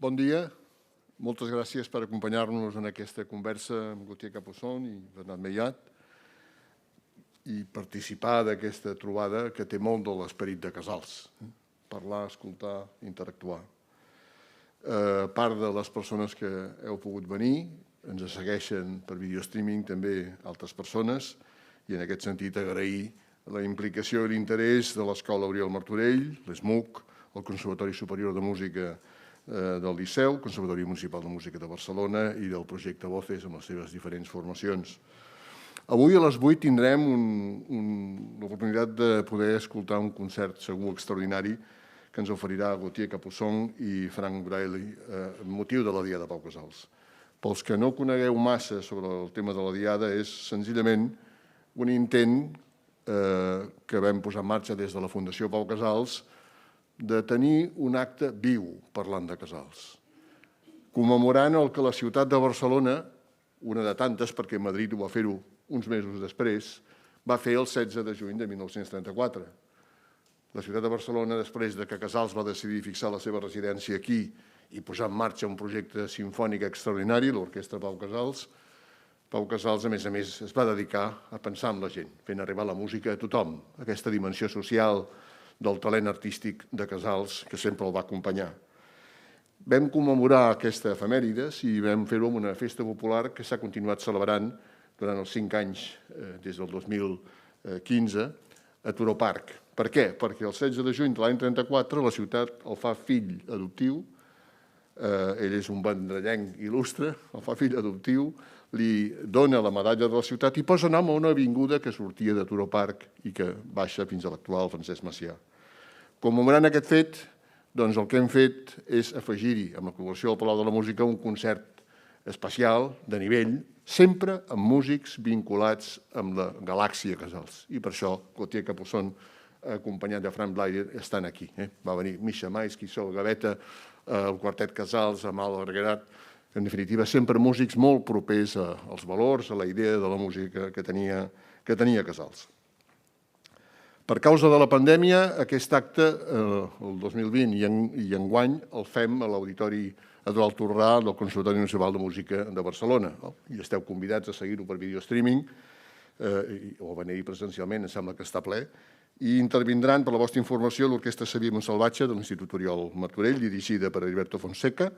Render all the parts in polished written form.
Bon dia. Moltes gràcies per acompanyar-nos en aquesta conversa amb Gautier Capuçon i Bernard Meillat i participar d'aquesta trobada que té molt de l'esperit de Casals. Parlar, escoltar, interactuar. A part de les persones que heu pogut venir, ens segueixen per videostreaming també altres persones i en aquest sentit agrair la implicació i l'interès de l'Escola Oriol Martorell, l'ESMUC, el Conservatori Superior de Música del Liceu, el Conservatori Municipal de Música de Barcelona i del projecte Voces amb les seves diferents formacions. Avui a les 8 tindrem l'oportunitat de poder escoltar un concert segur extraordinari que ens oferirà Gautier Capuçon i Frank Braille amb motiu de la Diada de Pau Casals. Pels que no conegueu massa sobre el tema de la Diada, és senzillament un intent que vam posar en marxa des de la Fundació Pau Casals de tenir un acte viu parlant de Casals, commemorant el que la ciutat de Barcelona, una de tantes perquè Madrid ho va fer-ho uns mesos després, va fer el 16 de juny de 1934. La ciutat de Barcelona, després que Casals va decidir fixar la seva residència aquí i posar en marxa un projecte simfònic extraordinari, l'Orquestra Pau Casals, a més, es va dedicar a pensar en la gent, fent arribar la música a tothom, aquesta dimensió social del talent artístic de Casals, que sempre el va acompanyar. Vam commemorar aquesta efemèrides i vam fer-ho amb una festa popular que s'ha continuat celebrant durant els 5 anys, des del 2015, a Turó Park. Per què? Perquè el 16 de juny de l'any 34 la ciutat el fa fill adoptiu, ell és un vendrellenc il·lustre, el fa fill adoptiu, li dona la medalla de la ciutat i posa nom a una avinguda que sortia de Turó Park i que baixa fins a l'actual Francesc Macià. Commemorant aquest fet, doncs el que hem fet és afegir-hi, amb la col·laboració del Palau de la Música, un concert especial, de nivell, sempre amb músics vinculats amb la galàxia Casals. I per això Gautier Capuçon, acompanyat de Frank Blair, estan aquí. Va venir Misha Maisky, Sol Gaveta, el quartet Casals, Amal Arguerat, en definitiva, sempre músics molt propers als valors, a la idea de la música que tenia Casals. Per causa de la pandèmia, aquest acte, el 2020 i enguany, el fem a l'Auditori Eduard Torrà del Conservatori Municipal de Música de Barcelona. I esteu convidats a seguir-ho per videostreaming, o a venir presencialment, em sembla que està ple, i intervindran, per la vostra informació, l'Orquestra Xavier Montsalvatge de l'Institut Oriol Martorell, dirigida per Heriberto Fonseca,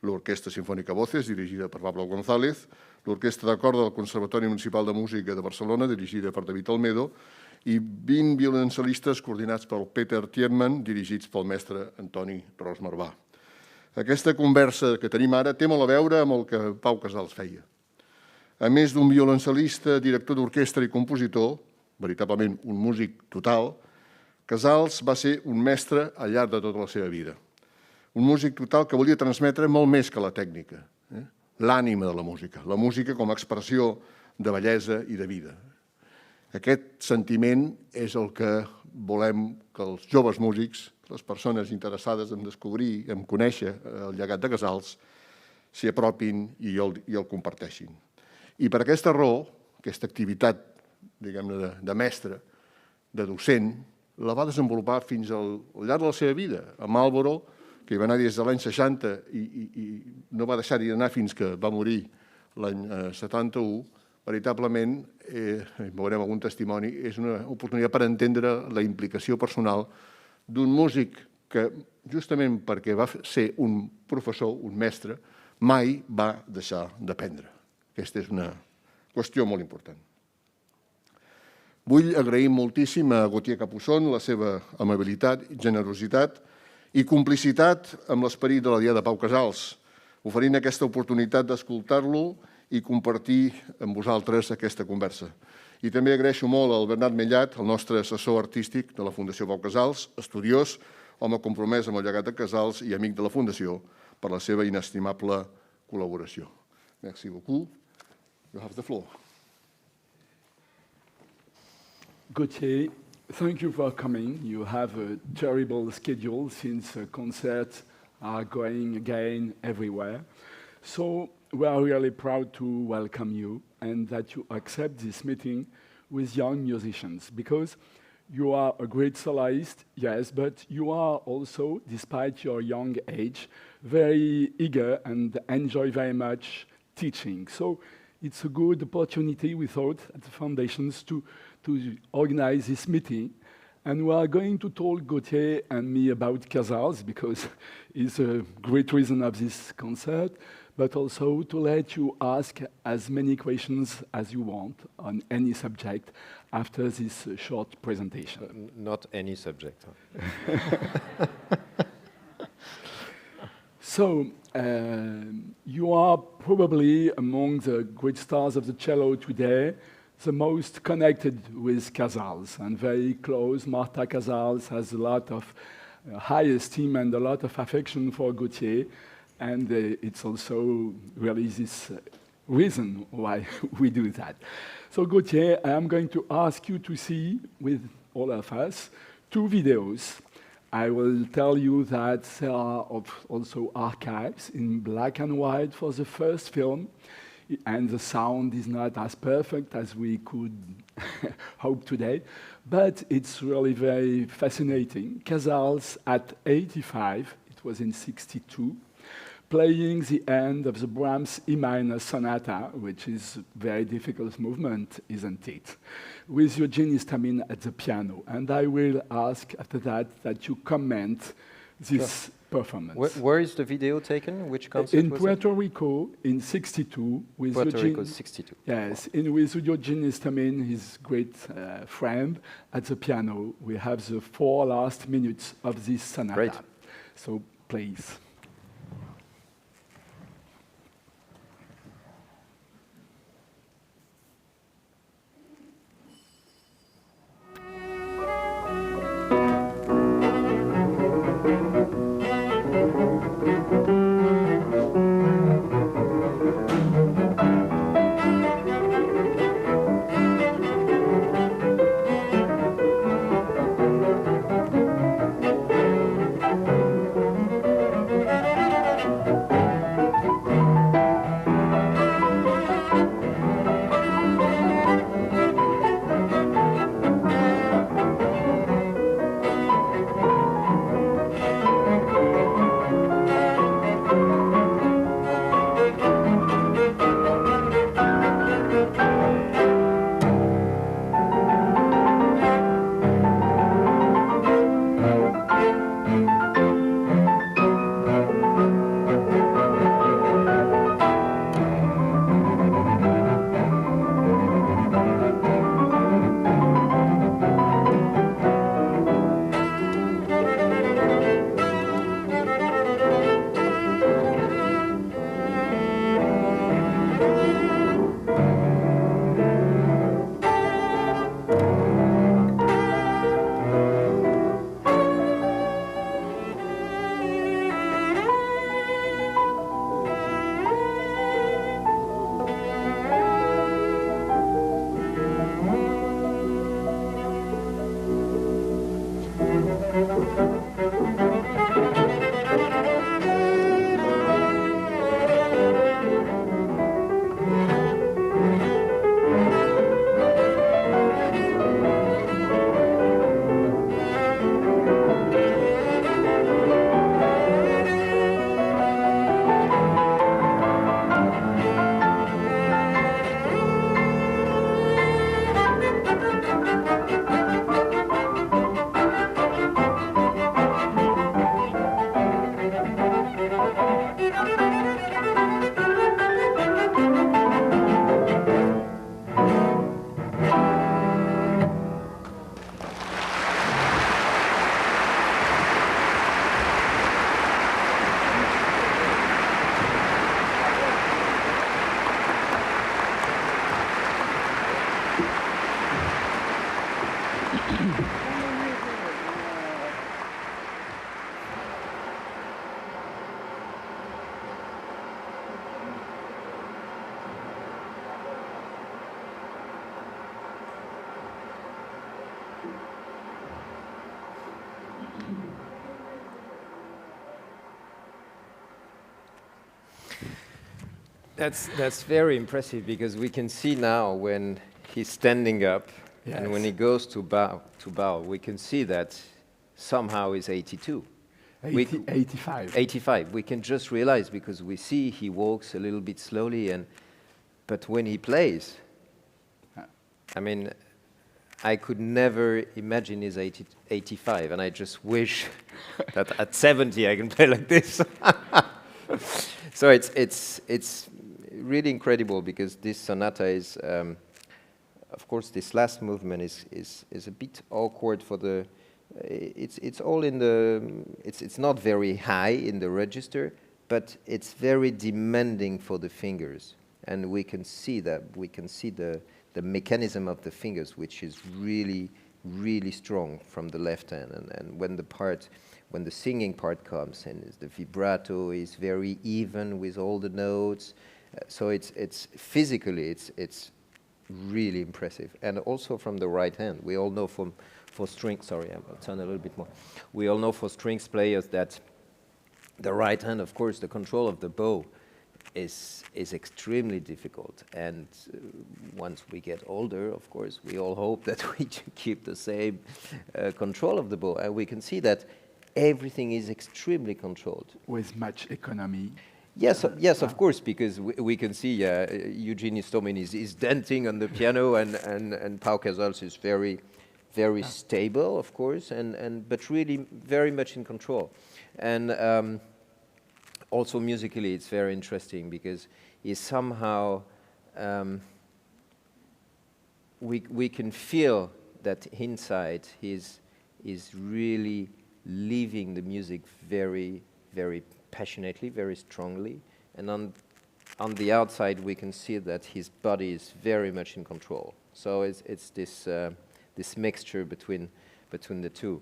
l'Orquestra Sinfònica Voces, dirigida per Pablo González, l'Orquestra de Corda del Conservatori Municipal de Música de Barcelona, dirigida per David Almedo, i 20 violoncellistes coordinats pel Peter Tierman, dirigits pel mestre Antoni Ros Marvà. Aquesta conversa que tenim ara té molt a veure amb el que Pau Casals feia. A més d'un violoncel·lista, director d'orquestra i compositor, veritablement un músic total, Casals va ser un mestre al llarg de tota la seva vida. Un músic total que volia transmetre molt més que la tècnica, l'ànima de la música com a expressió de bellesa i de vida. Aquest sentiment és el que volem que els joves músics, les persones interessades en descobrir, en conèixer el llegat de Casals, s'hi apropin i el comparteixin. I per aquesta raó, aquesta activitat, diguem-ne, de mestre, de docent, la va desenvolupar fins al llarg de la seva vida. A Marlborough, que hi va anar des de l'any 60 i no va deixar-hi d'anar fins que va morir l'any 71, veritablement, veurem algun testimoni, és una oportunitat per entendre la implicació personal d'un músic que, justament perquè va ser un professor, un mestre, mai va deixar d'aprendre. Aquesta és una qüestió molt important. Vull agrair moltíssim a Gautier Capuçon la seva amabilitat, generositat i complicitat amb l'esperit de la Diada de Pau Casals, oferint aquesta oportunitat d'escoltar-lo i compartir amb vosaltres aquesta conversa. I també agraeixo molt al Bernard Meillat, el nostre assessor artístic de la Fundació Pau Casals, estudiós, home compromès amb el llegat de Casals i amic de la Fundació, per la seva inestimable col·laboració. Merci beaucoup. You have the floor. Gautier, thank you for coming. You have a terrible schedule since concerts are going again everywhere. So we are really proud to welcome you and that you accept this meeting with young musicians, because You are a great soloist, yes, but you are also, despite your young age, very eager and enjoy very much teaching. So it's a good opportunity, we thought, at the foundations to organize this meeting. And we are going to talk, Gautier and me, about Casals, because it's a great reason of this concert, but also to let you ask as many questions as you want on any subject after this short presentation. Not any subject. So, you are probably among the great stars of the cello today, the most connected with Casals and very close. Martha Casals has a lot of high esteem and a lot of affection for Gautier, and it's also really this reason why we do that. So Gautier, I am going to ask you to see, with all of us, 2 videos. I will tell you that there are also archives in black and white for the first film, and the sound is not as perfect as we could hope today, but it's really very fascinating. Casals at 85, it was in 62, playing the end of the Brahms E minor sonata, which is a very difficult movement, isn't it? With Eugene Histamin at the piano. And I will ask after that you comment this performance. Where is the video taken? Which concert in was Puerto Rico in 62 with Puerto Eugene, Rico 62. Yes, with Eugene Histamin, his great friend, at the piano. We have the 4 last minutes of this sonata. Great. So please. That's very impressive, because we can see now when he's standing up And when he goes to bow, we can see that somehow is 82. 85. 85. We can just realize because we see he walks a little bit slowly, but when he plays, I mean, I could never imagine his 85, and I just wish that at 70 I can play like this. So it's really incredible because this sonata is, of course, this last movement is a bit awkward for the. It's all in the. It's not very high in the register, but it's very demanding for the fingers, and we can see that. We can see the mechanism of the fingers, which is really, really strong from the left hand. And when the singing part comes, and the vibrato is very even with all the notes, so it's physically it's really impressive. And also from the right hand, we all know for string. Sorry, I'll turn a little bit more. We all know for strings players that the right hand, of course, the control of the bow is extremely difficult, and once we get older, of course, we all hope that we keep the same control of the bow, and we can see that everything is extremely controlled. With much economy. Yes, yes, of course, because we can see Eugene Istomin is dancing on the piano, and Pau Casals is very, very stable, of course, but really very much in control, and. Also musically, it's very interesting because he's somehow we can feel that inside he's really living the music very, very passionately, very strongly, and on the outside we can see that his body is very much in control. So it's this mixture between the two.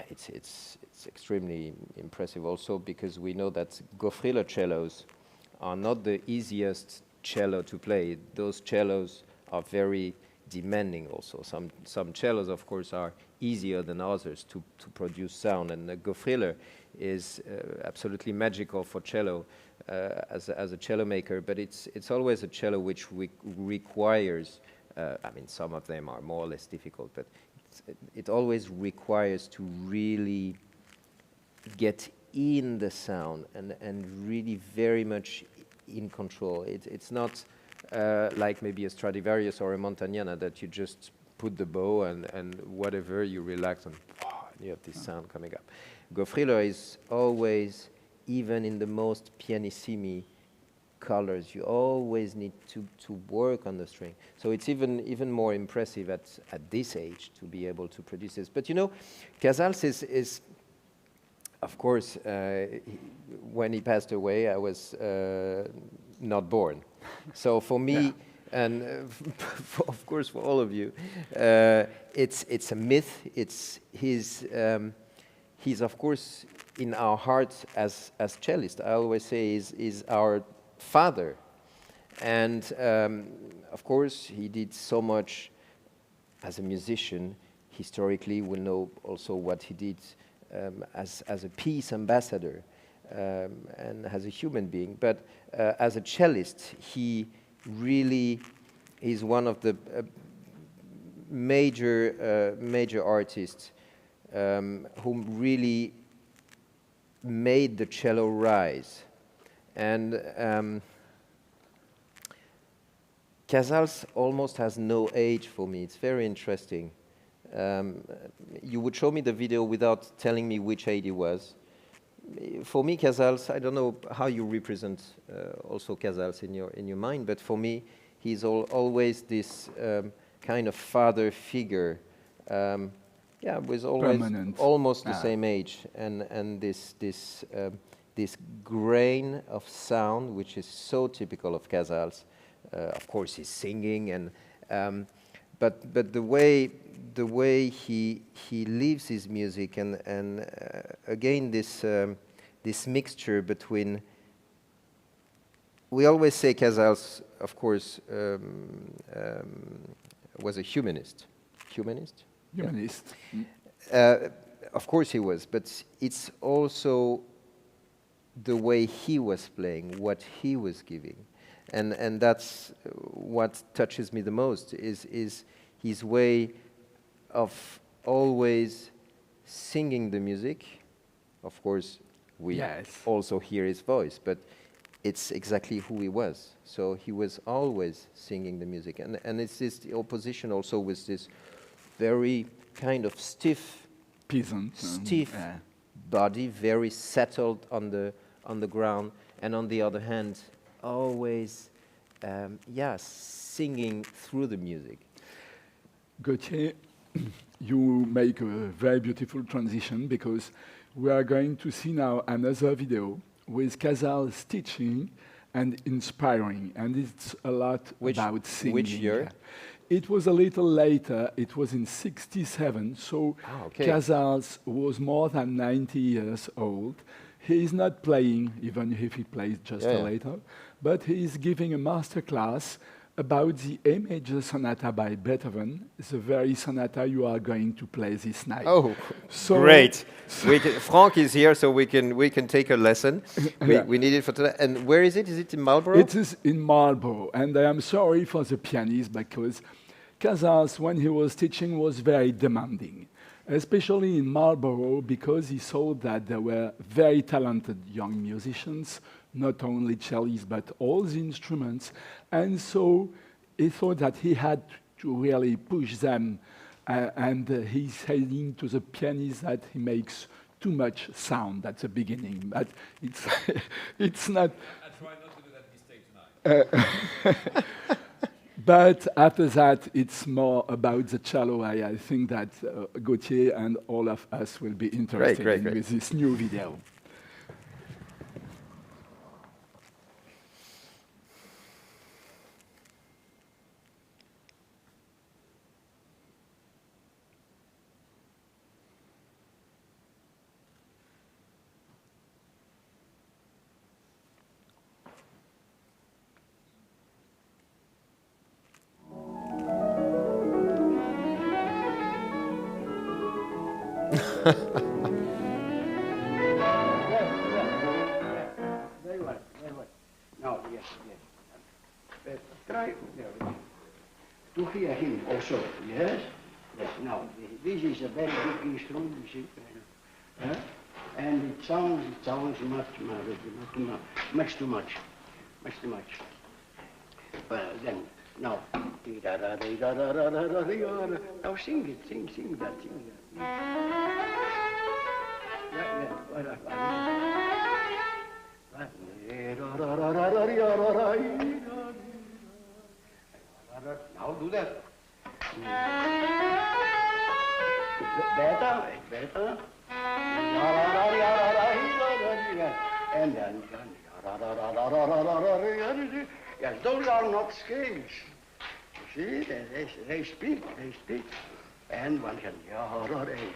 It's extremely impressive also because we know that Gautier cellos are not the easiest cello to play. Those cellos are very demanding also. Some cellos, of course, are easier than others to produce sound, and the Gautier is absolutely magical for cello as a cello maker, but it's always a cello which requires, I mean, some of them are more or less difficult, but it always requires to really get in the sound and really very much in control. It's not like maybe a Stradivarius or a Montagnana that you just put the bow and whatever, you relax and you have this sound coming up. Gautier is always, even in the most pianissimi colors, you always need to work on the string. So it's even more impressive at this age to be able to produce this. But you know, Casals is of course, when he passed away, I was not born. So for me, and of course for all of you, it's a myth. He's of course in our hearts as cellist. I always say is our father, and of course he did so much as a musician. Historically, we know also what he did as a peace ambassador and as a human being. But as a cellist, he really is one of the major artists who really made the cello rise. And Casals almost has no age for me. It's very interesting. You would show me the video without telling me which age he was. For me, Casals, I don't know how you represent also Casals in your mind, but for me, he's always this kind of father figure. Was always permanent. Almost the same age, and this grain of sound, which is so typical of Casals. Of course, he's singing, and but the way he lives his music, and again this mixture between. We always say Casals, of course, was a humanist. Humanist. Humanist. Yeah. Of course he was, but it's also the way he was playing, what he was giving, and that's what touches me the most. Is his way of always singing the music. Of course, we also hear his voice, but it's exactly who he was. So he was always singing the music. And it's this opposition also with this very kind of stiff body, very settled on the ground, and on the other hand, always, singing through the music. Gautier, you make a very beautiful transition, because we are going to see now another video with Casals teaching and inspiring, and it's a lot about singing. Which year? It was a little later. It was in '67, so Casals was more than 90 years old. He is not playing, even if he plays just a little, but he is giving a master class about the A major sonata by Beethoven, the very sonata you are going to play this night. Oh, so great! Franck is here, so we can take a lesson. We need it for today. And where is it? Is it in Marlborough? It is in Marlborough, and I am sorry for the pianist, because Casals, when he was teaching, was very demanding, especially in Marlborough, because he saw that there were very talented young musicians, not only cellists, but all the instruments. And so he thought that he had to really push them. And he's saying to the pianist that he makes too much sound at the beginning. But it's, it's not... I try not to do that mistake tonight. But after that, it's more about the cello. I think that Gautier and all of us will be interested with this new video. Very well. Now, yes. Try to hear him also, yes? Yes, now, this is a very big instrument, you see, and it sounds much too much. But then, now, now sing that. Now do that. Better. And then, yes, those are not scales. You see, they speak. And one can,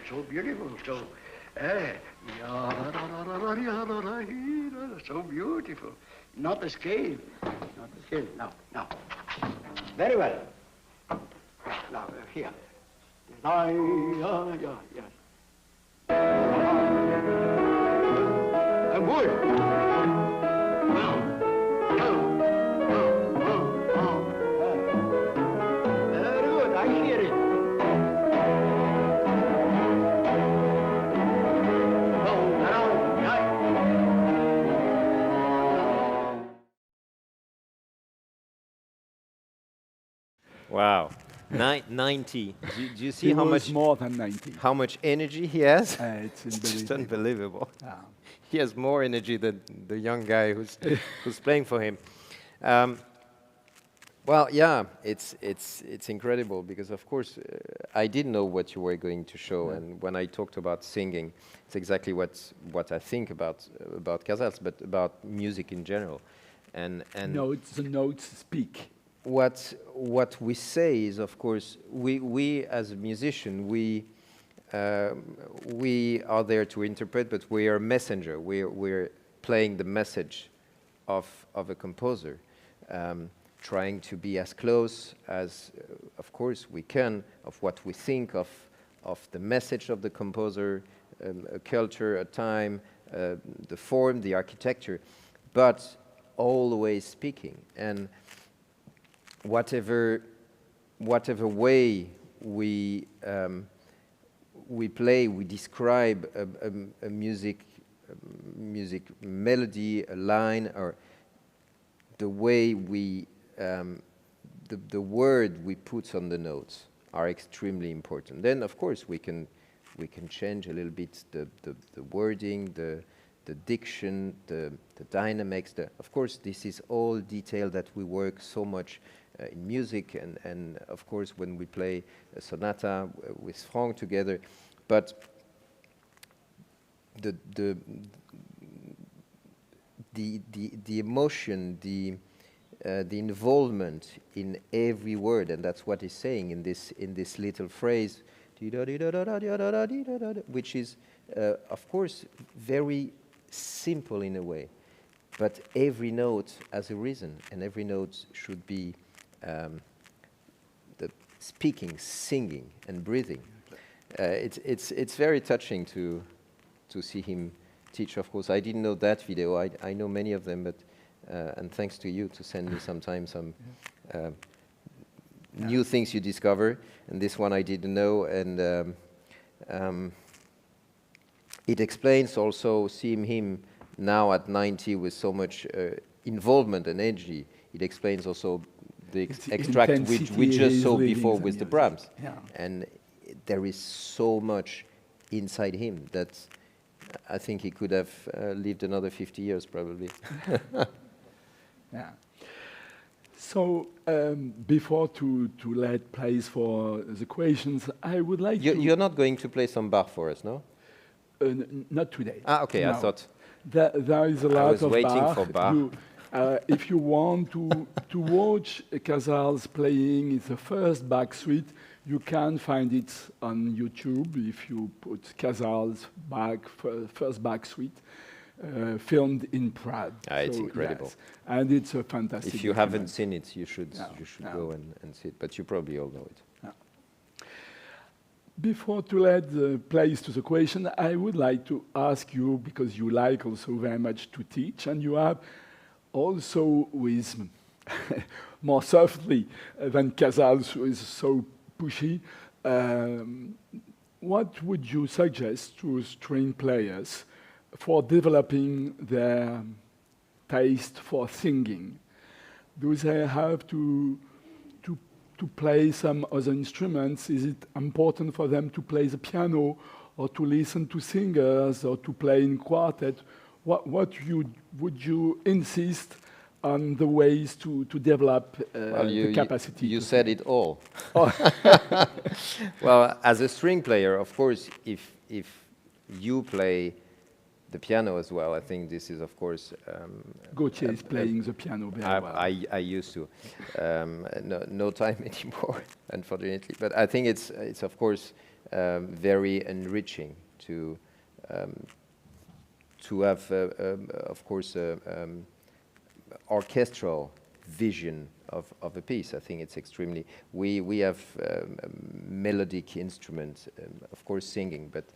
so beautiful, so beautiful. Not a scale. Now. Very well. Now, here. Yes. And good. Very good, I hear it. Wow, 90. Do you see how much more than 90? How much energy he has? It's just unbelievable. Yeah. He has more energy than the young guy who's playing for him. Well, yeah, it's incredible, because of course I didn't know what you were going to show, and when I talked about singing, it's exactly what I think about Casals, but about music in general. And the notes speak. What we say is, of course, we as a musician, we are there to interpret, but we are a messenger. We're playing the message of a composer, trying to be as close as, of course, we can, of what we think of the message of the composer, a culture, a time, the form, the architecture, but always speaking. And whatever whatever way we play, we describe a music melody, a line, or the way we the word we put on the notes are extremely important. Then, of course, we can change a little bit the wording, the diction, the dynamics. Of course, this is all detail that we work so much in music, and of course, when we play a sonata with Franck together. But the emotion, the involvement in every word, and that's what he's saying in this little phrase, which is, of course, very simple in a way, but every note has a reason, and every note should be the speaking, singing, and breathing. It's very touching to see him teach. Of course, I didn't know that video. I know many of them, but and thanks to you to send me sometimes some new things you discover. And this one I didn't know, and it explains also seeing him now at 90 with so much involvement and energy. It explains also the extract which we just saw before with the Brahms. Yeah. And there is so much inside him that I think he could have lived another 50 years probably. Yeah. So before to let place for the questions, I would like to... You're not going to play some Bach for us, no? Not today. Ah, okay, no. I thought... There is a lot of waiting Bach. for Bach. If you want to watch Casals playing the first Bach suite, you can find it on YouTube if you put Casals Bach, first Bach suite, filmed in Prague. It's incredible. Yes. And it's a fantastic If you haven't seen it, you should go and see it, but you probably all know it. Yeah. Before to let the place to the question, I would like to ask you, because you like also very much to teach, and you have also with more softly than Casals, who is so pushy, what would you suggest to string players for developing their taste for singing? Do they have to play some other instruments? Is it important for them to play the piano or to listen to singers or to play in quartet? What would you insist on the ways to develop the capacity? You said it all. Well, as a string player, of course, if you play the piano as well, I think this is, of course... Gautier is playing the piano very well. I used to. No time anymore, unfortunately. But I think it's of course, very enriching to have, of course, orchestral vision of a piece. I think it's extremely... We have melodic instruments, of course, singing, but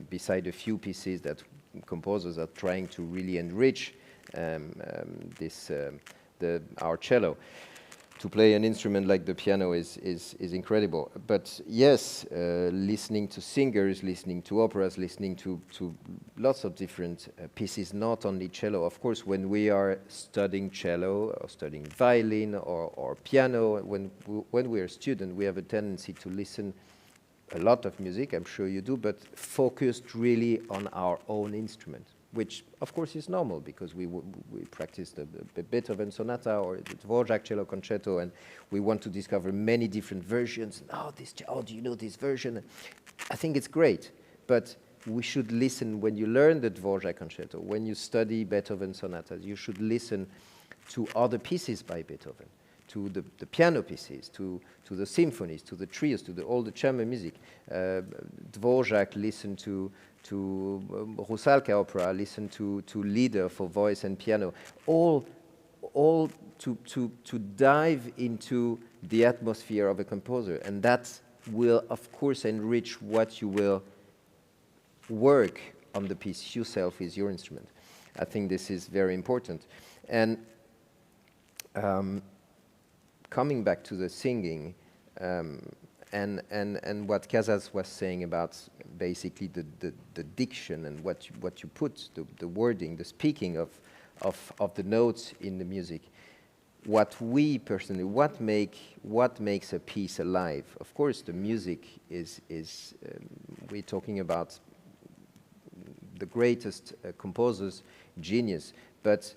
beside a few pieces that composers are trying to really enrich our cello. To play an instrument like the piano is incredible. But yes, listening to singers, listening to operas, listening to lots of different pieces, not only cello. Of course, when we are studying cello or studying violin or piano, when we are students, we have a tendency to listen a lot of music, I'm sure you do, but focused really on our own instrument, which of course is normal because we practice the Beethoven sonata or the Dvorak cello concerto, and we want to discover many different versions. Oh, do you know this version? I think it's great, but we should listen when you learn the Dvorak concerto, when you study Beethoven sonatas, you should listen to other pieces by Beethoven, to the piano pieces, to the symphonies, to the trios, to all the chamber music. Dvorak listened to Rusalka opera, listen to Lieder for voice and piano, all to dive into the atmosphere of a composer, and that will of course enrich what you will work on the piece yourself with your instrument. I think this is very important. And coming back to the singing, And what Casals was saying about basically the diction and what you put, the wording, the speaking of the notes in the music. What we personally, what makes a piece alive? Of course, the music is we're talking about the greatest composers, genius, but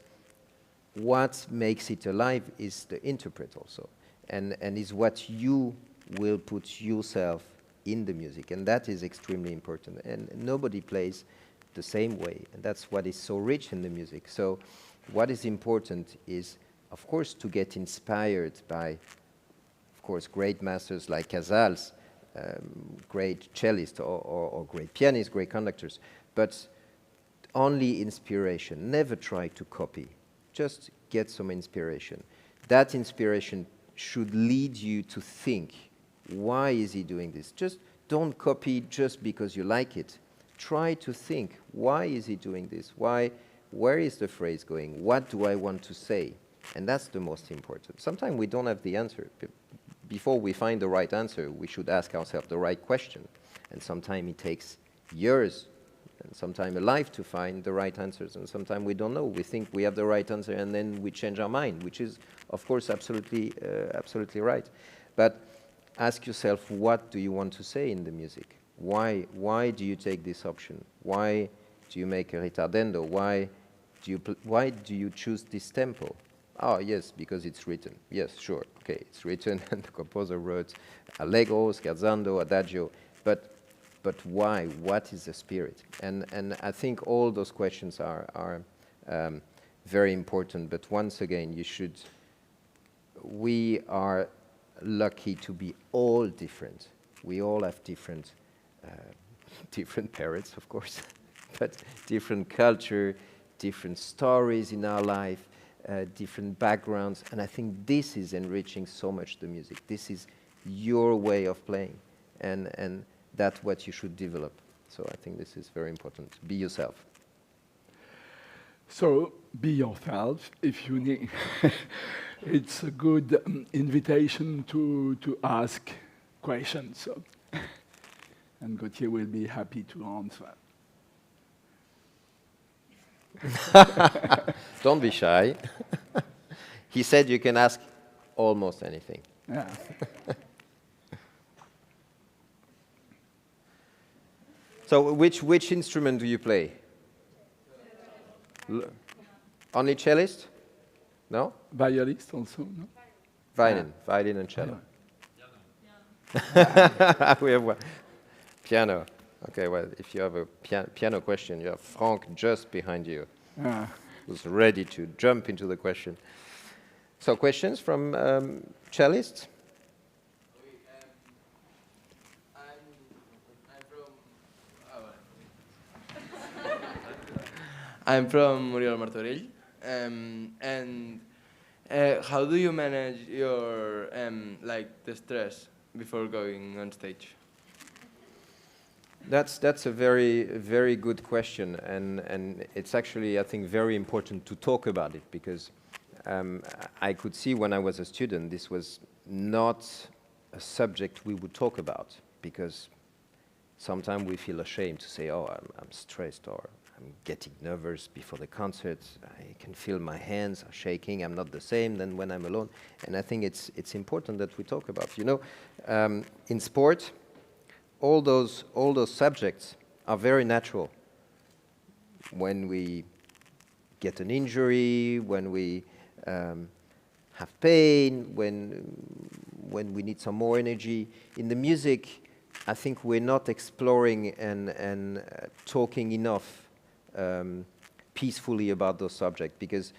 what makes it alive is the interpret also, and is what you will put yourself in the music, and that is extremely important. And nobody plays the same way, and that's what is so rich in the music. So what is important is, of course, to get inspired by, of course, great masters like Casals, great cellists or great pianists, great conductors, but only inspiration. Never try to copy. Just get some inspiration. That inspiration should lead you to think, why is he doing this? Just don't copy just because you like it. Try to think, why is he doing this? Why? Where is the phrase going? What do I want to say? And that's the most important. Sometimes we don't have the answer. Before we find the right answer, we should ask ourselves the right question. And sometimes it takes years and sometimes a life to find the right answers. And sometimes we don't know. We think we have the right answer and then we change our mind, which is, of course, absolutely right. But ask yourself, what do you want to say in the music? Why do you take this option? Why do you make a ritardendo? Why do you choose this tempo? Oh, yes, because it's written. Yes, sure, okay, it's written, and the composer wrote allegro, scherzando, adagio, but why? What is the spirit? And I think all those questions are very important, but once again, we are lucky to be all different. We all have different parents, of course, but different culture, different stories in our life, different backgrounds, and I think this is enriching so much the music. This is your way of playing, and that's what you should develop. So I think this is very important. Be yourself. So be yourself if you need. It's a good invitation to ask questions. So and Gautier will be happy to answer. Don't be shy. He said you can ask almost anything. Yeah. So which instrument do you play? Only cellist? No? Violist also, no? Violin and cello. We have one. Piano. Okay, well, if you have a piano question, you have Franck just behind you, who's ready to jump into the question. So questions from cellists? I'm from Muriel Martorell, and how do you manage your the stress before going on stage? That's a very good question, and it's actually, I think, very important to talk about it, because I could see when I was a student this was not a subject we would talk about, because sometimes we feel ashamed to say, oh, I'm stressed, or I'm getting nervous before the concert, I can feel my hands are shaking, I'm not the same than when I'm alone. And I think it's important that we talk about. You know, in sport, all those subjects are very natural. When we get an injury, when we have pain, when we need some more energy. In the music, I think we're not exploring and talking enough peacefully about those subjects, because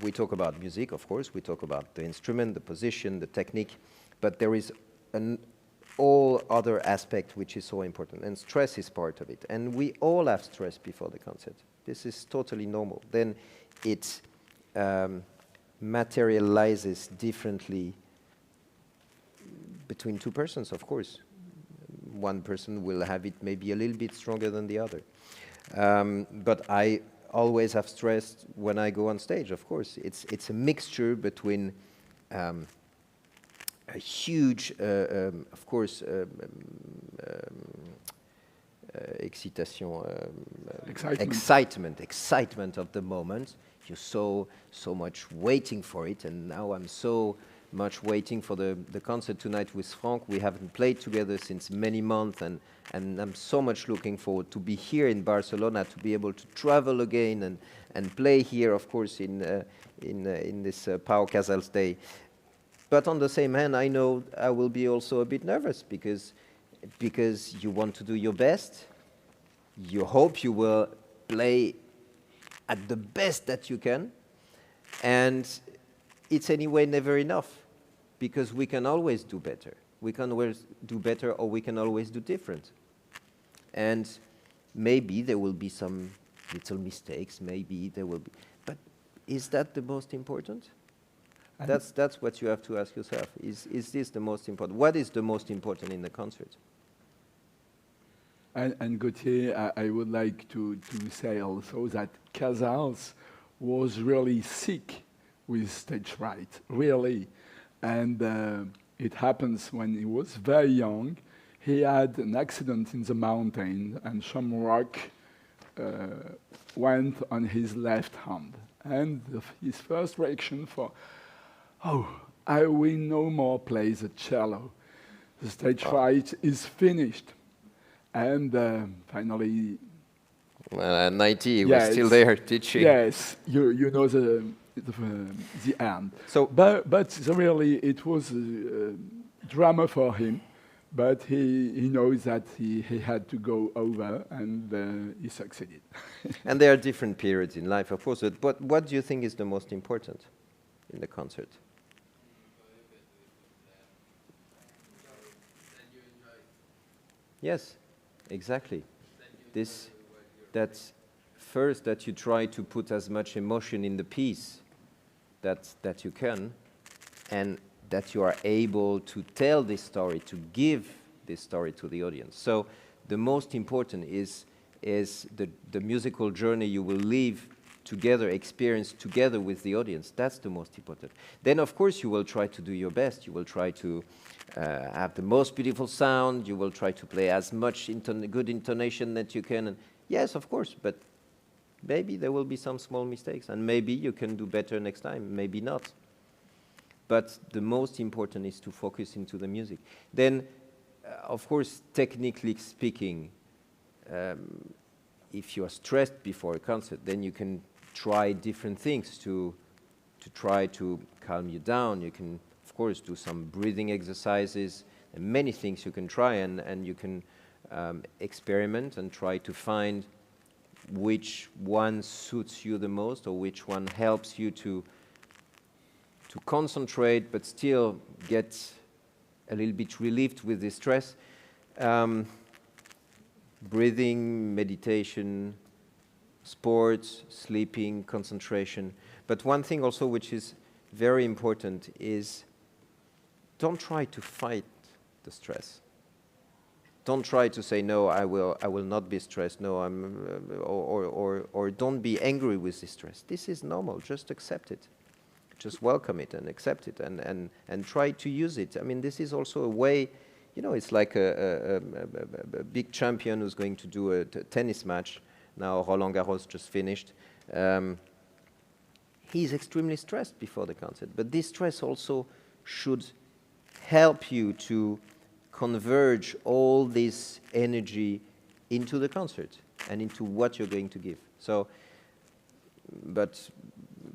we talk about music, of course, we talk about the instrument, the position, the technique, but there is all other aspect which is so important, and stress is part of it. And we all have stress before the concert. This is totally normal. Then it materializes differently between two persons, of course. One person will have it maybe a little bit stronger than the other. But I always have stress when I go on stage, of course. It's a mixture between a huge, of course, excitement of the moment. You're so much waiting for it, and now I'm so much waiting for the concert tonight with Franck. We haven't played together since many months, and I'm so much looking forward to be here in Barcelona, to be able to travel again and play here, of course, in this Pau Casals Day. But on the same hand, I know I will be also a bit nervous because you want to do your best. You hope you will play at the best that you can, and it's anyway never enough, because we can always do better. We can always do better, or we can always do different. And maybe there will be some little mistakes, maybe there will be, but is that the most important? That's what you have to ask yourself. Is this the most important? What is the most important in the concert? And Gautier, I would like to say also that Casals was really sick with stage fright, really. And it happens when he was very young. He had an accident in the mountain, and some rock went on his left hand. And his first reaction I will no more play the cello. The stage fright is finished. And finally... Well, at 90, he was still there teaching. Yes, you know the end. So, but really, it was a drama for him. But he knows that he had to go over, and he succeeded. And there are different periods in life, of course. But what do you think is the most important in the concert? Yes, exactly. That's first that you try to put as much emotion in the piece that you can, and that you are able to tell this story, to give this story to the audience. So the most important is the musical journey you will live together, experience together with the audience. That's the most important. Then, of course, you will try to do your best. You will try to have the most beautiful sound. You will try to play as much good intonation that you can. And yes, of course, but maybe there will be some small mistakes, and maybe you can do better next time, maybe not. But the most important is to focus into the music. Then, of course, technically speaking, if you are stressed before a concert, then you can try different things to try to calm you down. You can, of course, do some breathing exercises, and many things you can try, and you can experiment and try to find which one suits you the most, or which one helps you to concentrate but still get a little bit relieved with the stress. Breathing, meditation, sports, sleeping, concentration. But one thing also which is very important is don't try to fight the stress. Don't try to say, no, I will not be stressed, no, or don't be angry with the stress. This is normal, just accept it. Just welcome it and accept it, and try to use it. I mean, this is also a way, you know, it's like a big champion who's going to do a tennis match. Now Roland Garros just finished. He's extremely stressed before the concert, but this stress also should help you to converge all this energy into the concert and into what you're going to give. So, but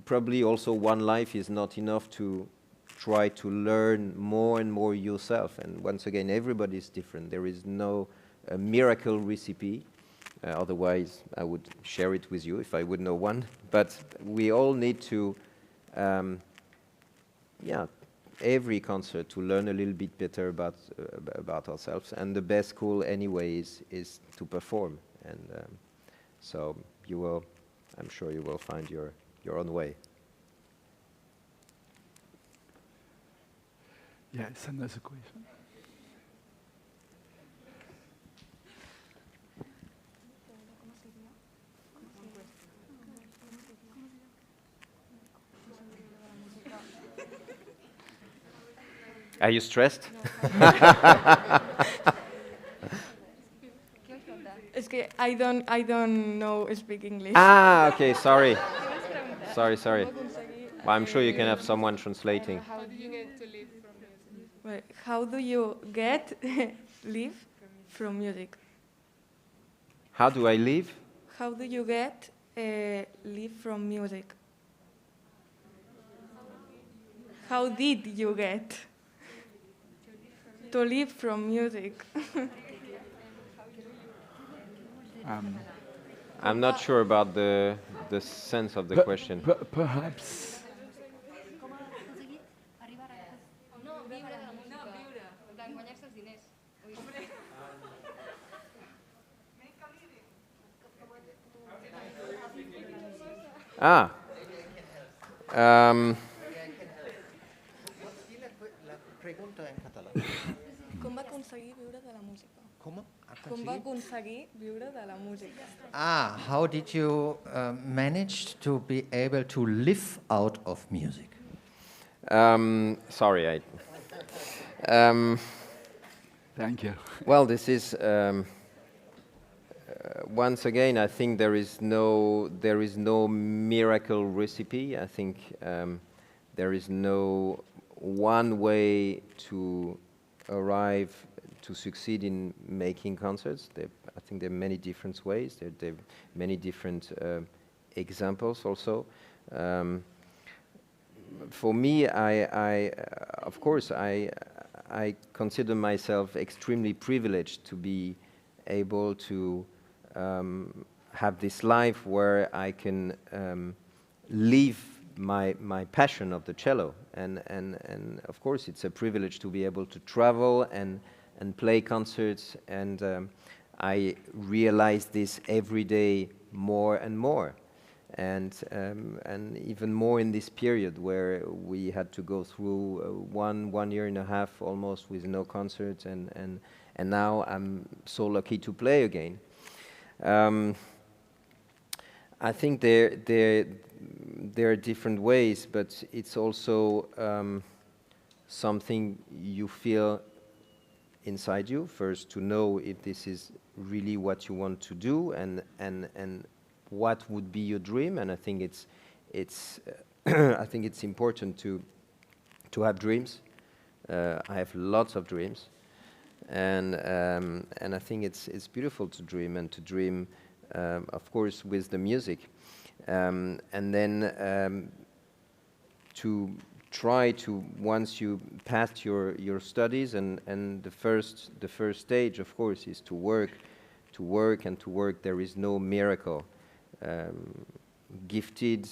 probably also one life is not enough to try to learn more and more yourself. And once again, everybody is different. There is no miracle recipe. Otherwise, I would share it with you if I would know one. But we all need to, every concert to learn a little bit better about ourselves. And the best school, anyway, is to perform. And so you will, I'm sure you will find your own way. Yes, another question. Are you stressed? Es que I don't know speak English. Ah, okay, sorry. Sorry. Well, I'm sure you can have someone translating. How do you get to live from music? Well, how do you get live from music? How do I live? How do you get live from music? How did you get to live from music? I'm not sure about the sense of the question. Perhaps. Ah. Com va aconseguir viure de la música? Com va aconseguir viure de la música? How did you manage to be able to live out of music? Sorry, Thank you. well, this is once again. I think there is no miracle recipe. I think there is no one way to arrive to succeed in making concerts. I think there are many different ways. There are many different examples also. For me, of course, I consider myself extremely privileged to be able to have this life where I can live my passion of the cello, and of course it's a privilege to be able to travel and play concerts, and I realize this every day more and more, and even more in this period where we had to go through 1 year and a half almost with no concerts, and now I'm so lucky to play again. I think there are different ways, but it's also something you feel inside you first, to know if this is really what you want to do, and what would be your dream. And I think it's I think it's important to have dreams. I have lots of dreams, and I think it's beautiful to dream, and to dream, of course, with the music, and then to try to, once you passed your studies, and the first stage, of course, is to work. There is no miracle. Gifted,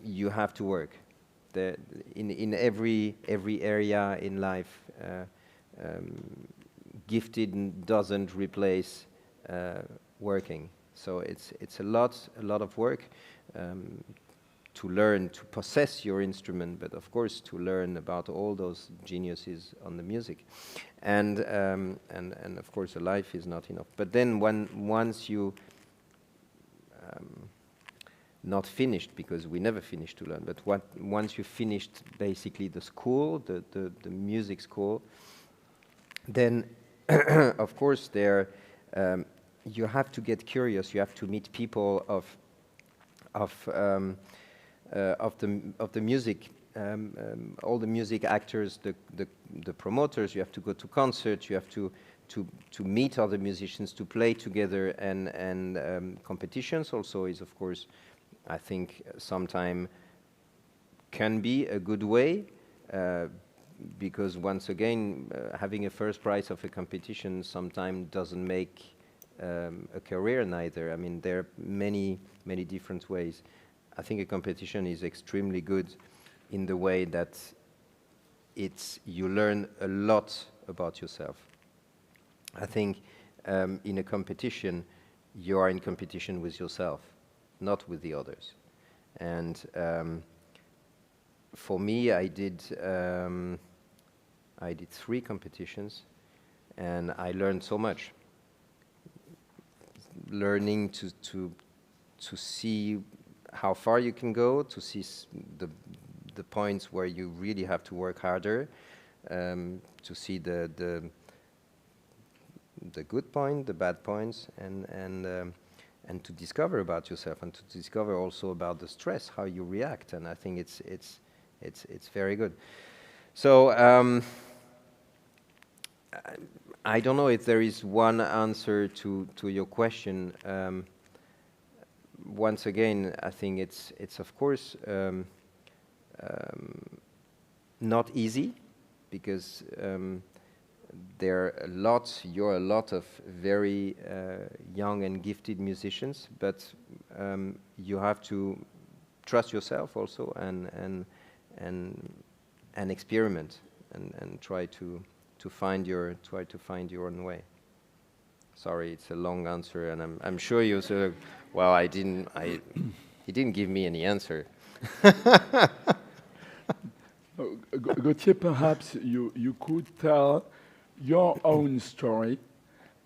you have to work. In every area in life, gifted doesn't replace working. So it's a lot of work to learn to possess your instrument, but of course to learn about all those geniuses on the music, and of course a life is not enough. But then once you not finished, because we never finish to learn, but once you finished basically the school, the music school, then of course there you have to get curious. You have to meet people of the music, all the music actors, the promoters. You have to go to concerts. You have to meet other musicians, to play together, and competitions also is, of course, I think sometime can be a good way, because once again, having a first prize of a competition sometimes doesn't make a career neither. I mean, there are many different ways. I think a competition is extremely good in the way that you learn a lot about yourself. I think in a competition, you are in competition with yourself, not with the others. And for me, I did 3 competitions, and I learned so much. Learning to see how far you can go, to see the points where you really have to work harder to see the good point, the bad points, and to discover about yourself, and to discover also about the stress, how you react. And I think it's very good. So I don't know if there is one answer to your question. Once again, I think it's of course not easy, because you're a lot of very young and gifted musicians, but you have to trust yourself also, and experiment, and try to find your own way. Sorry, it's a long answer, and I'm sure you said, well, he didn't give me any answer. Gautier, perhaps you could tell your own story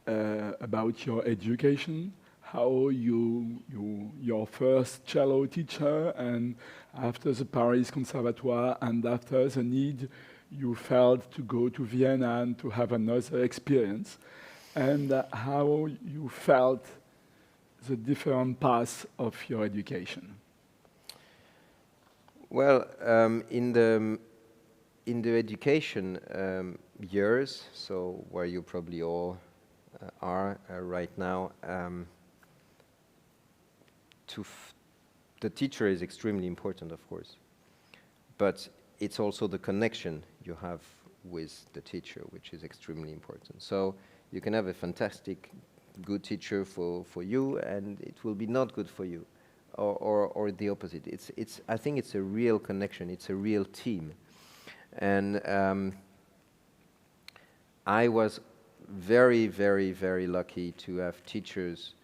about your education, how your first cello teacher, and after the Paris Conservatoire, and after the need you felt to go to Vienna and to have another experience, and how you felt the different paths of your education. Well, in the education years, so where you probably all are right now, the teacher is extremely important, of course, but it's also the connection you have with the teacher, which is extremely important. So you can have a fantastic, good teacher for you, and it will be not good for you, or the opposite. I think it's a real connection. It's a real team, and I was very, very, very lucky to have teachers,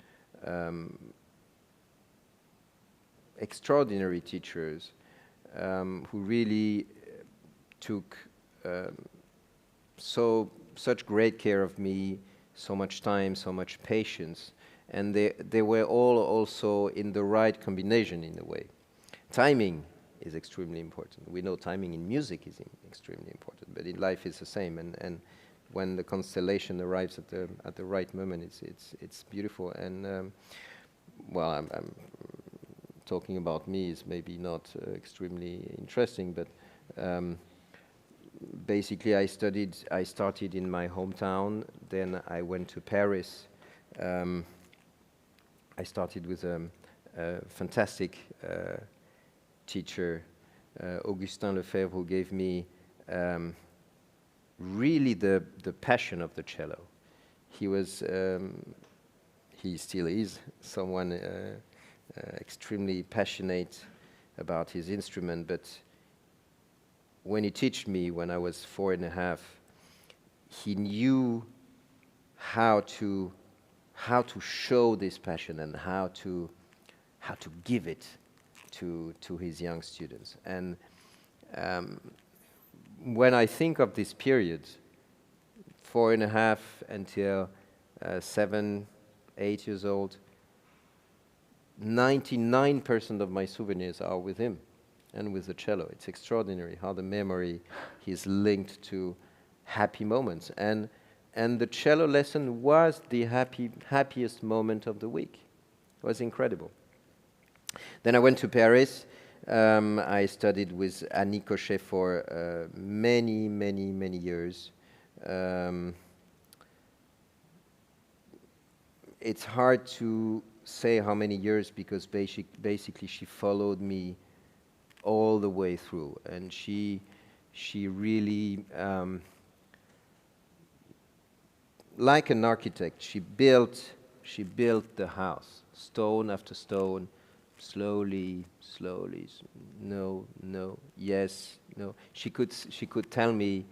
extraordinary teachers, who really took such great care of me, so much time, so much patience, and they were all also in the right combination in a way. Timing is extremely important. We know timing in music is extremely important, but in life it's the same. And when the constellation arrives at the right moment, it's beautiful. And well, I'm talking about me is maybe not extremely interesting, but basically I started in my hometown, then I went to Paris. I started with a fantastic teacher, Augustin Lefebvre, who gave me really the passion of the cello. He was, he still is, someone extremely passionate about his instrument, but when he taught me when I was 4.5, he knew how to show this passion and how to give it to his young students. And when I think of this period, 4.5 until 7, 8 years old, 99% of my souvenirs are with him and with the cello. It's extraordinary how the memory is linked to happy moments. And the cello lesson was the happiest moment of the week. It was incredible. Then I went to Paris. I studied with Annie Cochet for many, many, many years. It's hard to say how many years, because basically she followed me all the way through, and she really, like an architect, she built the house, stone after stone, slowly, no, yes, no. She could tell me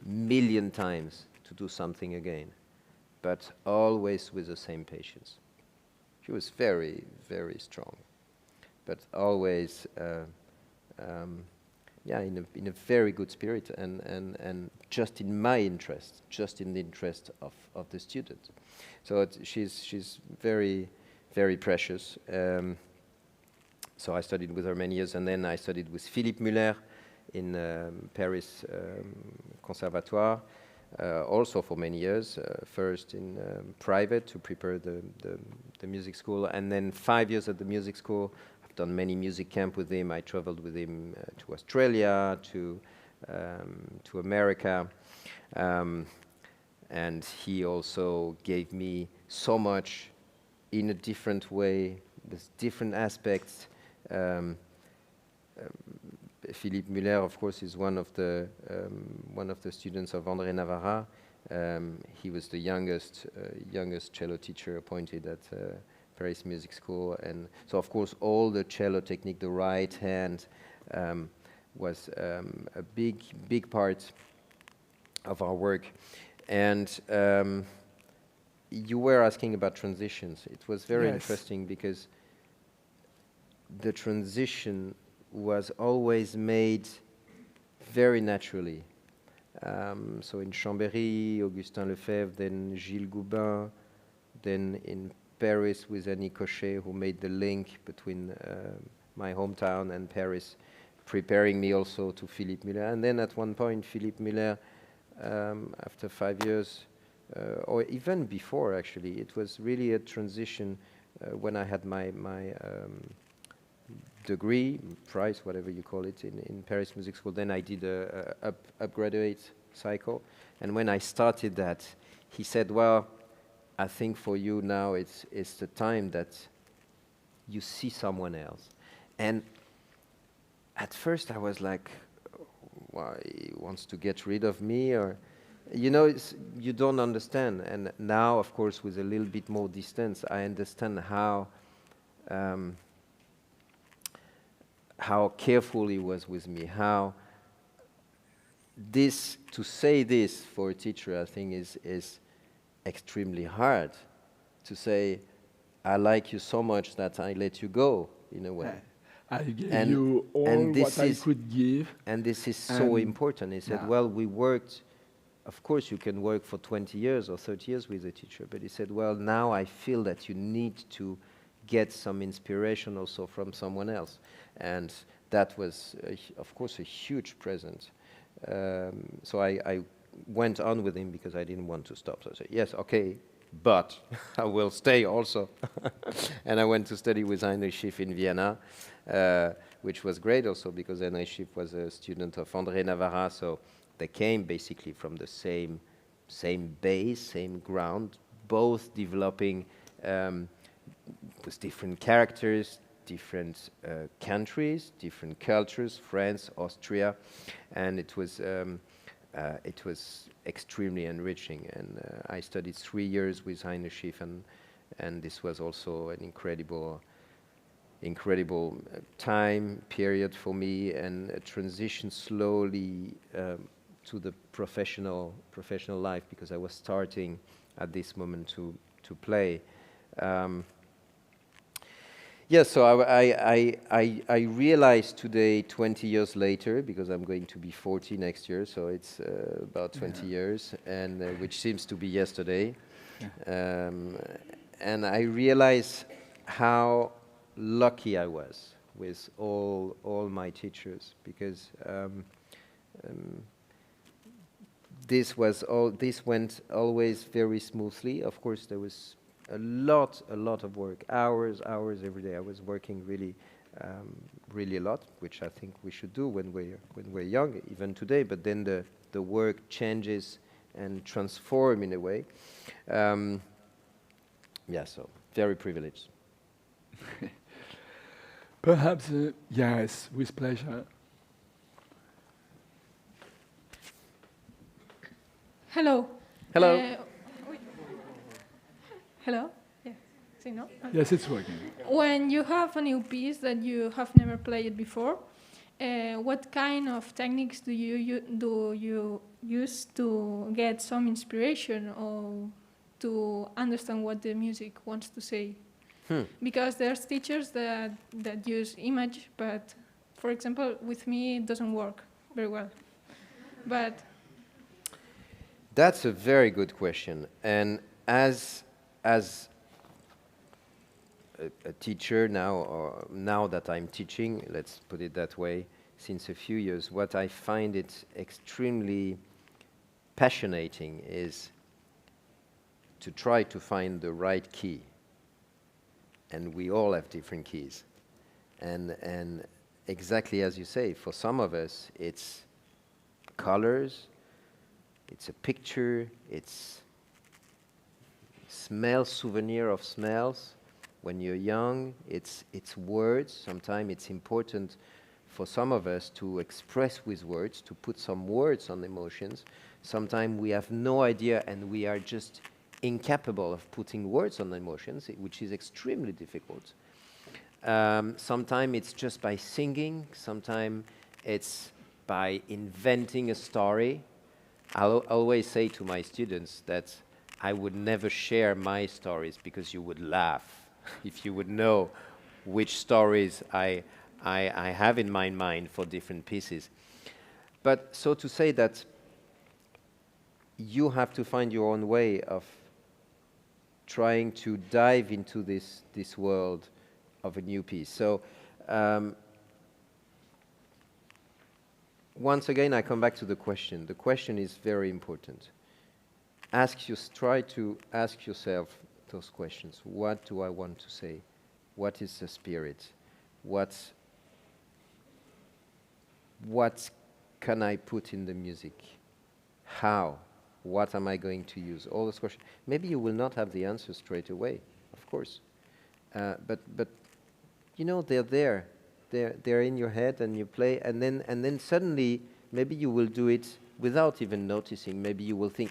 1,000,000 times to do something again, but always with the same patience. She was very, very strong, but always, yeah, in a very good spirit, and just in my interest, just in the interest of the student. So she's very, very precious. So I studied with her many years, and then I studied with Philippe Muller, in Paris Conservatoire, also for many years, first in private to prepare the music school, and then 5 years at the music school. I've done many music camps with him. I traveled with him to Australia, to America, and he also gave me so much in a different way, with different aspects. Philippe Muller, of course, is one of the students of André Navarra. He was the youngest cello teacher appointed at Paris Music School, and so of course all the cello technique, the right hand, was a big part of our work. And you were asking about transitions. It was very interesting because the transition was always made very naturally. So in Chambéry, Augustin Lefebvre, then Gilles Goubin, then in Paris with Annie Cochet, who made the link between my hometown and Paris, preparing me also to Philippe Muller. And then at one point, Philippe Muller, after 5 years, or even before actually, it was really a transition when I had my degree, prize, whatever you call it, in Paris Music School. Then I did a upgraduate cycle. And when I started that, he said, well, I think for you now it's the time that you see someone else. And at first I was like, why, he wants to get rid of me? Or, you know, you don't understand. And now, of course, with a little bit more distance, I understand how careful he was with me, how this, to say this for a teacher, I think is extremely hard. To say, I like you so much that I let you go, in a way. I gave you all what I could give. And this is so important. He said, well, we worked, of course you can work for 20 years or 30 years with a teacher, but he said, well, now I feel that you need to get some inspiration also from someone else. And that was, of course, a huge present. So I went on with him because I didn't want to stop. So I said, yes, okay, but I will stay also. And I went to study with Heinrich Schiff in Vienna, which was great also because Heinrich Schiff was a student of André Navarra, so they came basically from the same base, same ground, both developing with different characters, different countries, different cultures, France, Austria, and it was extremely enriching. And I studied 3 years with Heinrich Schiff, and this was also an incredible time period for me, and a transition slowly to the professional life, because I was starting at this moment to play. Yes, so I realized today, 20 years later, because I'm going to be 40 next year, so it's about 20 years, and which seems to be yesterday. And I realized how lucky I was with all my teachers, because this went always very smoothly. Of course, there was a lot of work, hours every day. I was working really a lot, which I think we should do when we're young, even today. But then the work changes and transform in a way. So very privileged. Perhaps, yes, with pleasure. Hello. Hello. Hello? Yeah. See, no? Yes, it's working. When you have a new piece that you have never played before, what kind of techniques do you use to get some inspiration or to understand what the music wants to say? Because there's teachers that use image, but for example, with me it doesn't work very well. But that's a very good question. And as a teacher now, or now that I'm teaching, let's put it that way, since a few years, what I find it extremely passionating is to try to find the right key. And we all have different keys. And exactly as you say, for some of us, it's colors, it's a picture, it's smell, souvenir of smells. When you're young, it's words. Sometimes it's important for some of us to express with words, to put some words on emotions. Sometimes we have no idea and we are just incapable of putting words on emotions, which is extremely difficult. Sometimes it's just by singing. Sometimes it's by inventing a story. I'll always say to my students that I would never share my stories because you would laugh if you would know which stories I have in my mind for different pieces. But so to say that you have to find your own way of trying to dive into this world of a new piece. So once again, I come back to the question. The question is very important. Try to ask yourself those questions. What do I want to say? What is the spirit? What can I put in the music? How? What am I going to use? All those questions. Maybe you will not have the answer straight away, of course. But you know, they're there. They're in your head, and you play, and then suddenly maybe you will do it without even noticing. Maybe you will think,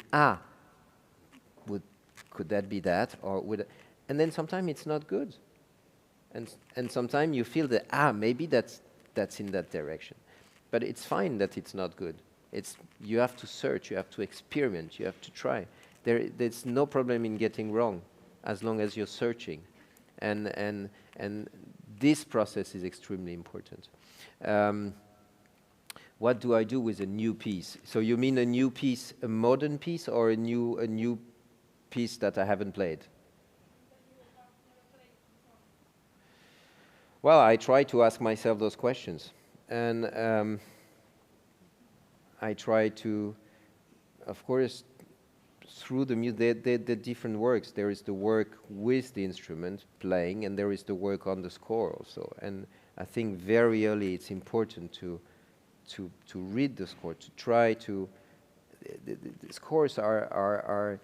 could that be that, or and then sometimes it's not good, and sometimes you feel that maybe that's in that direction, but it's fine that it's not good. You have to search, you have to experiment, you have to try. There's no problem in getting wrong, as long as you're searching, and this process is extremely important. What do I do with a new piece? So you mean a new piece, a modern piece, or a new piece that I haven't played? Well, I try to ask myself those questions, and I try to, of course, through the music, the different works. There is the work with the instrument playing, and there is the work on the score also. And I think very early it's important to read the score, to try to. The scores are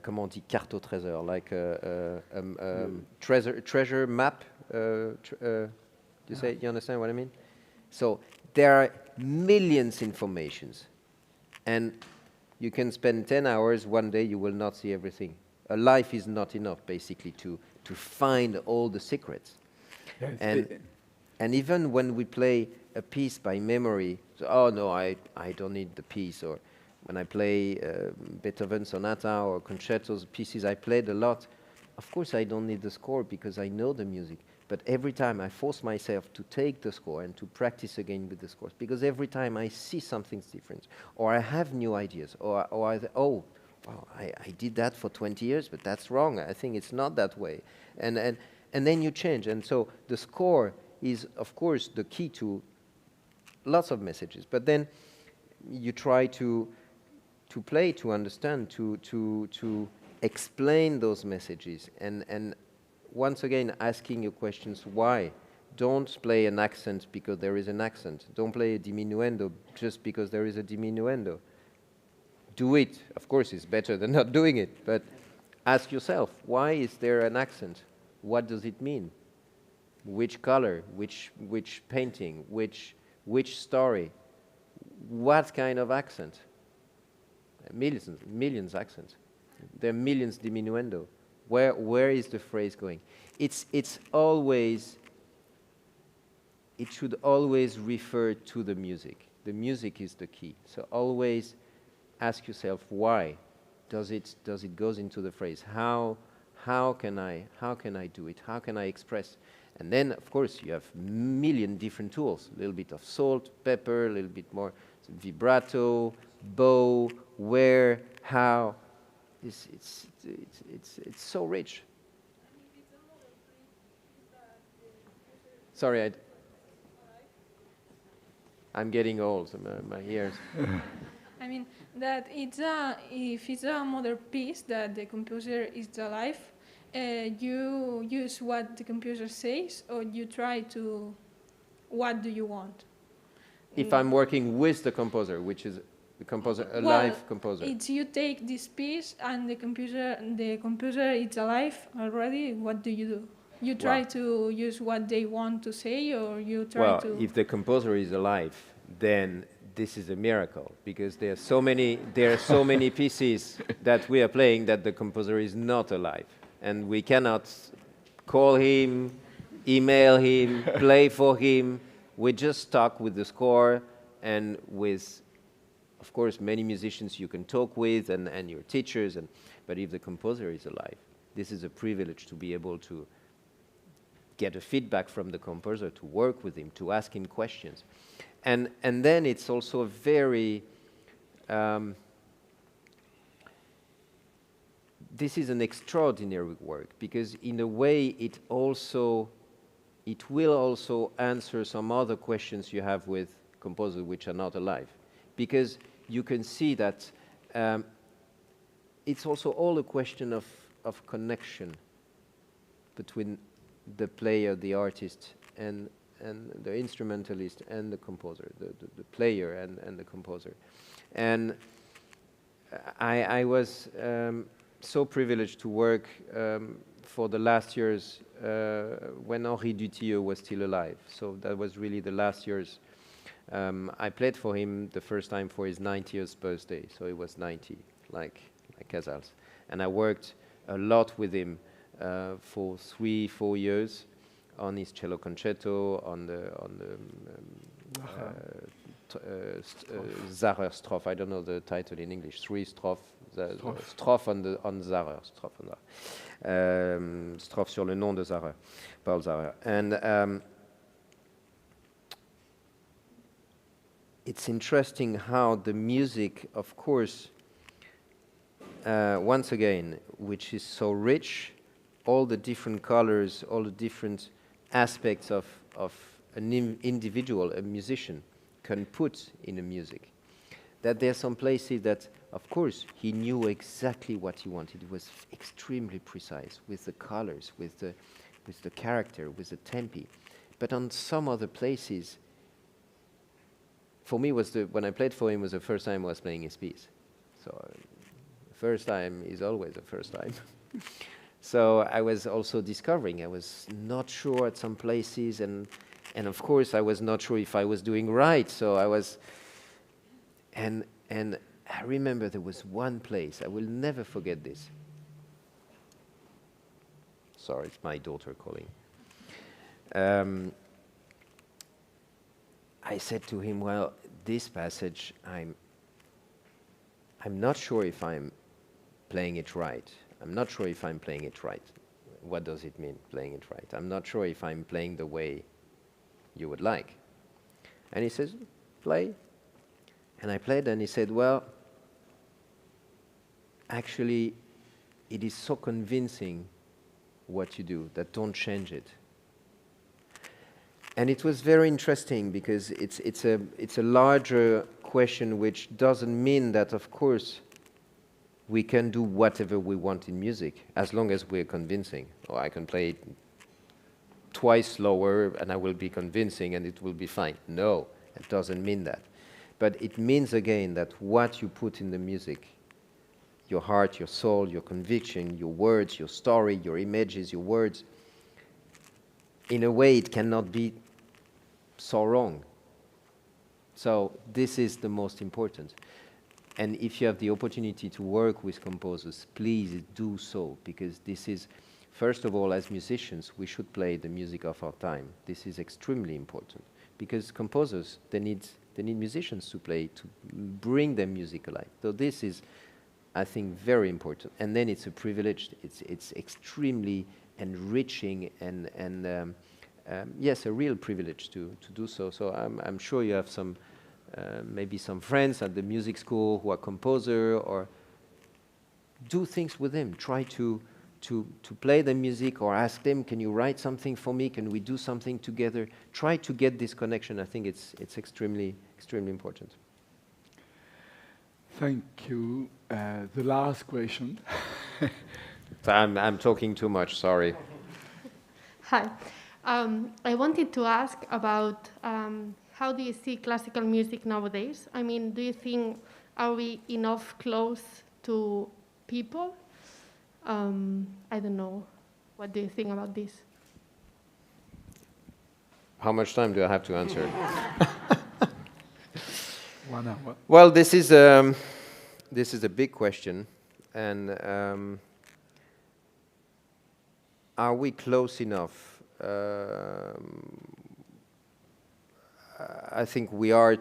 comment on dit, carte au trésor, like a treasure map. You understand what I mean? So there are millions informations, and you can spend 10 hours, one day you will not see everything. A life is not enough, basically, to find all the secrets. Yes. And even when we play a piece by memory, so, oh no, I don't need the piece, or when I play Beethoven sonata or concertos, pieces I played a lot, of course I don't need the score because I know the music. But every time I force myself to take the score and to practice again with the scores, because every time I see something different, or I have new ideas, or I did that for 20 years, but that's wrong. I think it's not that way. And then you change. And so the score is, of course, the key to lots of messages. But then you try to play, to understand, to explain those messages, and once again, asking your questions, why? Don't play an accent because there is an accent. Don't play a diminuendo just because there is a diminuendo. Do it. Of course, it's better than not doing it, but ask yourself, why is there an accent? What does it mean? Which color? Which painting? Which story? What kind of accent? Millions accents. There are millions diminuendo. Where is the phrase going? It should always refer to the music. The music is the key. So always ask yourself, why does it goes into the phrase? How can I do it? How can I express? And then, of course, you have million different tools. A little bit of salt, pepper, a little bit more vibrato, bow, where, how. It's so rich. Sorry, I'm getting old, so my ears. I mean, that if it's a modern piece that the composer is alive, you use what the composer says, or you try to, what do you want? If I'm working with the composer, which is the composer, a live composer. It's you take this piece and the composer is alive already, what do you do? You try to use what they want to say, or you try to... Well, if the composer is alive, then this is a miracle, because there are so many pieces that we are playing that the composer is not alive, and we cannot call him, email him, play for him. We just talk with the score and with, of course, many musicians you can talk with and your teachers. But if the composer is alive, this is a privilege to be able to get a feedback from the composer, to work with him, to ask him questions. And then it's also a very, this is an extraordinary work, because in a way it will also answer some other questions you have with composers which are not alive. Because you can see that it's also all a question of connection between the player, the artist, and the instrumentalist and the composer, the player and the composer. And I was so privileged to work for the last years when Henri Dutilleux was still alive. So that was really the last years. I played for him the first time for his 90th birthday, so he was 90, like Casals. And I worked a lot with him for 3-4 years on his cello concerto, on the Zarer strophe. I don't know the title in English. 3 strophe, strophe on Zarer, strophe sur le nom de Zarer, Paul Zarer. And it's interesting how the music, of course, once again, which is so rich, all the different colors, all the different aspects of an individual, a musician, can put in the music. That there are some places that, of course, he knew exactly what he wanted. It was extremely precise with the colors, with the character, with the tempi. But on some other places, for me, when I played for him was the first time I was playing his piece. So the first time is always the first time. So I was also discovering. I was not sure at some places, and of course I was not sure if I was doing right. So I was, and I remember there was one place, I will never forget this. Sorry, it's my daughter calling. I said to him, well, this passage, I'm not sure if I'm playing it right. I'm not sure if I'm playing it right. What does it mean, playing it right? I'm not sure if I'm playing the way you would like. And he says, play. And I played, and he said, well, actually, it is so convincing what you do that don't change it. And it was very interesting, because it's a larger question, which doesn't mean that, of course, we can do whatever we want in music, as long as we're convincing. Or I can play it twice slower, and I will be convincing, and it will be fine. No, it doesn't mean that. But it means, again, that what you put in the music, your heart, your soul, your conviction, your words, your story, your images, your words, in a way, it cannot be so wrong. So this is the most important. And if you have the opportunity to work with composers, please do so, because this is, first of all, as musicians, we should play the music of our time. This is extremely important, because composers, they need musicians to play, to bring their music alive. So this is, I think, very important. And then it's a privilege. It's extremely enriching and yes, a real privilege to do so. So I'm sure you have some. Maybe some friends at the music school who are composer, or do things with them. Try to to play the music or ask them, can you write something for me? Can we do something together? Try to get this connection. I think it's extremely important. Thank you. The last question. I'm talking too much, sorry. Hi. I wanted to ask about how do you see classical music nowadays? I mean, do you think, are we enough close to people? I don't know. What do you think about this? How much time do I have to answer? 1 hour. Well, this is a big question, and are we close enough? I think we are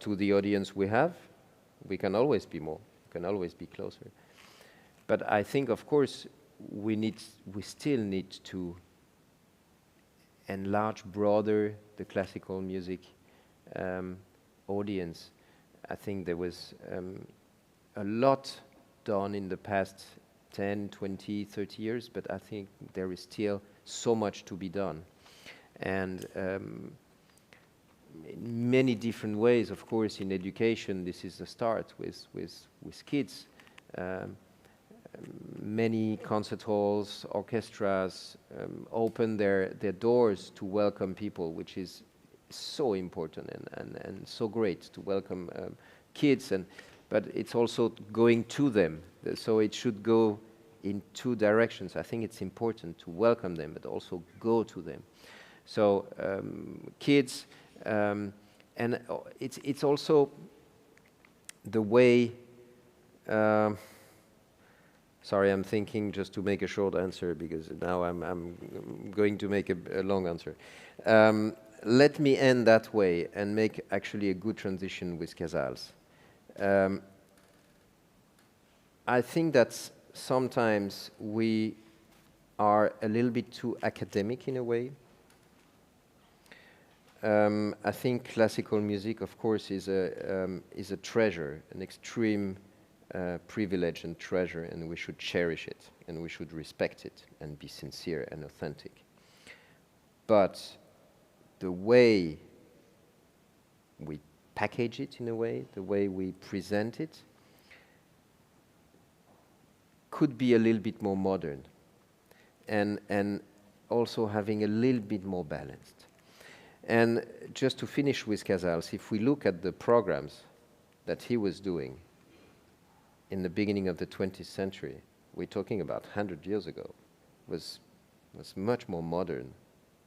to the audience we have. We can always be more. We can always be closer. But I think, of course, we still need to enlarge broader the classical music audience. I think there was a lot done in the past 10, 20, 30 years, but I think there is still so much to be done. And in many different ways, of course, in education, this is the start with kids. Many concert halls, orchestras open their doors to welcome people, which is so important and so great to welcome kids. But it's also going to them. So it should go in two directions. I think it's important to welcome them, but also go to them. So kids, and it's also the way. Sorry, I'm thinking just to make a short answer because now I'm going to make a long answer. Let me end that way and make actually a good transition with Casals. I think that sometimes we are a little bit too academic in a way. I think classical music, of course, is a treasure, an extreme privilege and treasure, and we should cherish it, and we should respect it, and be sincere and authentic. But the way we package it in a way, the way we present it, could be a little bit more modern, and also having a little bit more balanced. And just to finish with Casals, if we look at the programs that he was doing in the beginning of the 20th century, we're talking about 100 years ago, was much more modern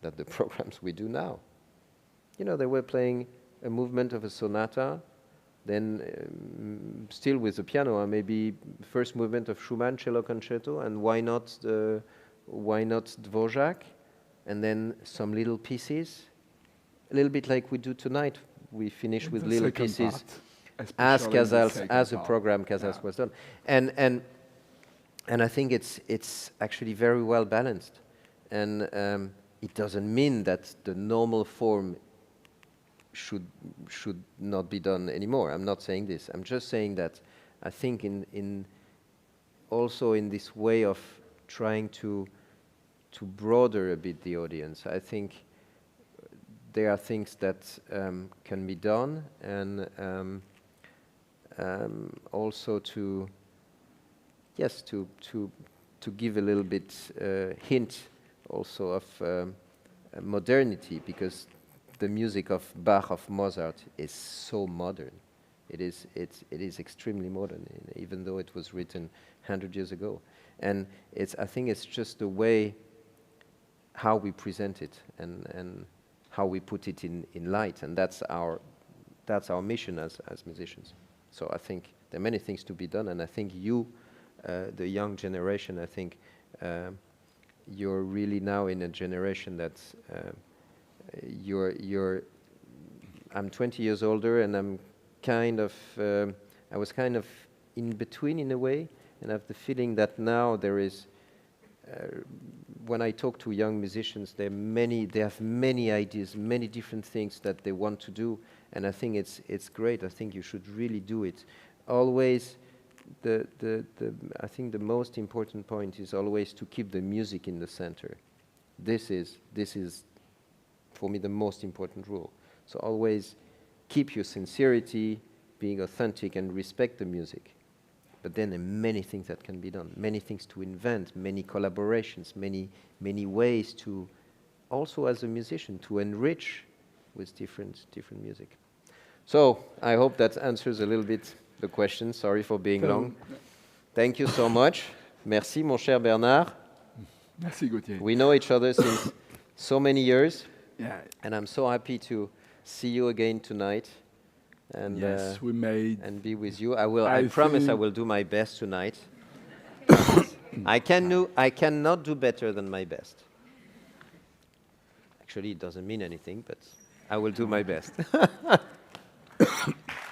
than the programs we do now. You know, they were playing a movement of a sonata, then still with the piano, maybe first movement of Schumann cello concerto, and why not Dvorak, and then some little pieces, a little bit like we do tonight. We finish with little pieces. As Casals, as a program Casals was done, and I think it's actually very well balanced, and it doesn't mean that the normal form should not be done anymore. I'm not saying this. I'm just saying that I think also in this way of trying to broaden a bit the audience, I think there are things that can be done, and also to give a little bit hint also of modernity, because the music of Bach, of Mozart is so modern. It is extremely modern, even though it was written 100 years ago. And I think it's just the way how we present it and how we put it in light, and that's our mission as musicians. So I think there are many things to be done, and I think you, the young generation, I think you're really now in a generation that's I'm 20 years older, and I'm I was kind of in between in a way, and I have the feeling that now there is. When I talk to young musicians, they have many ideas, many different things that they want to do, and I think it's great. I think you should really do it. Always I think the most important point is always to keep the music in the center. This is for me the most important rule. So always keep your sincerity, being authentic, and respect the music. But then there are many things that can be done, many things to invent, many collaborations, many ways to, also as a musician, to enrich with different music. So I hope that answers a little bit the question. Sorry for being long. Thank you so much. Merci, mon cher Bernard. Merci, Gautier. We know each other since so many years. Yeah. And I'm so happy to see you again tonight. And yes, we made. And be with you. I promise I will do my best tonight. I cannot do better than my best. Actually, it doesn't mean anything, but I will do my best.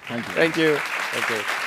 Thank you. Thank you.